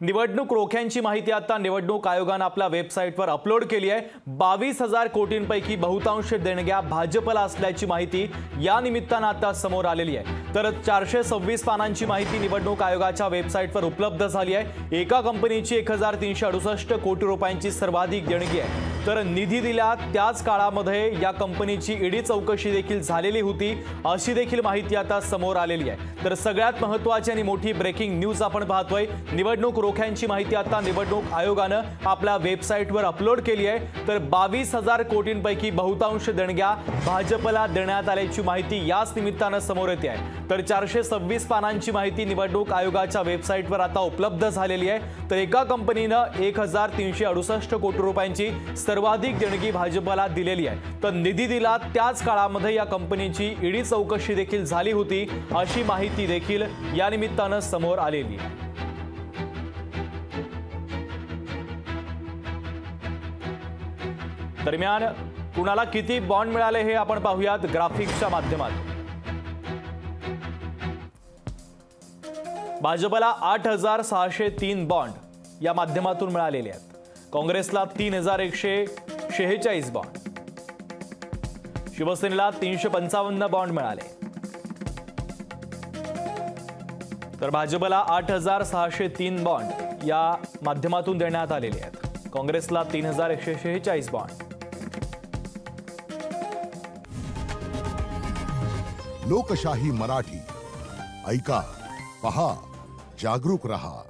निवडणूक रोख्यांची माहिती आता निवडणूक आयोगाने आपल्या वेबसाईटवर अपलोड केली आहे। 22,000 कोटींपैकी बहुतांश देणग्या भाजपला असल्याची माहिती या निमित्ताने आता समोर आलेली आहे। तर 426 पानांची माहिती निवडणूक आयोगाच्या वेबसाईटवर उपलब्ध झाली आहे। एका कंपनीची 1368 कोटी रुपयांची सर्वाधिक देणगी आहे। तर निधी दिला त्याच काळामध्ये या कंपनीची ईडी चौकशी देखील झालेली होती, अशी देखील माहिती आता समोर आलेली आहे। तर सगळ्यात महत्त्वाची आणि मोठी ब्रेकिंग न्यूज आपण पाहतोय। निवडणूक रोख्यांची माहिती आता निवडणूक आयोगाने आपल्या वेबसाईटवर अपलोड केली आहे। तर 22,000 कोटींपैकी बहुतांश देणग्या भाजपला देण्यात आल्याची माहिती याच निमित्ताने समोर येते आहे। तर 426 पानांची माहिती निवडणूक आयोगाच्या वेबसाईटवर आता उपलब्ध झालेली आहे। तर एका कंपनीने 1368 कोटी रुपयांची सर्वाधिक देणगी भाजपला दिलेली आहे। तर निधी दिला त्याच काळामध्ये या कंपनीची ईडी चौकशी देखील झाली होती, अशी माहिती देखील या निमित्ताने समोर आलेली आहे। दरम्यान कुणाला किती बॉन्ड मिळाले हे आपण पाहूयात ग्राफिक्सच्या माध्यमातून। भाजपला 8,603 बॉन्ड या माध्यमातून मिळालेले आहेत। काँग्रेसला 3,146 बॉन्ड, शिवसेनेला 355 बॉन्ड मिळाले। तर भाजपला 8,603 बॉन्ड या माध्यमातून देण्यात आलेले आहेत। काँग्रेसला 3,146 बॉन्ड। लोकशाही मराठी ऐका, पहा, जागरूक रहा।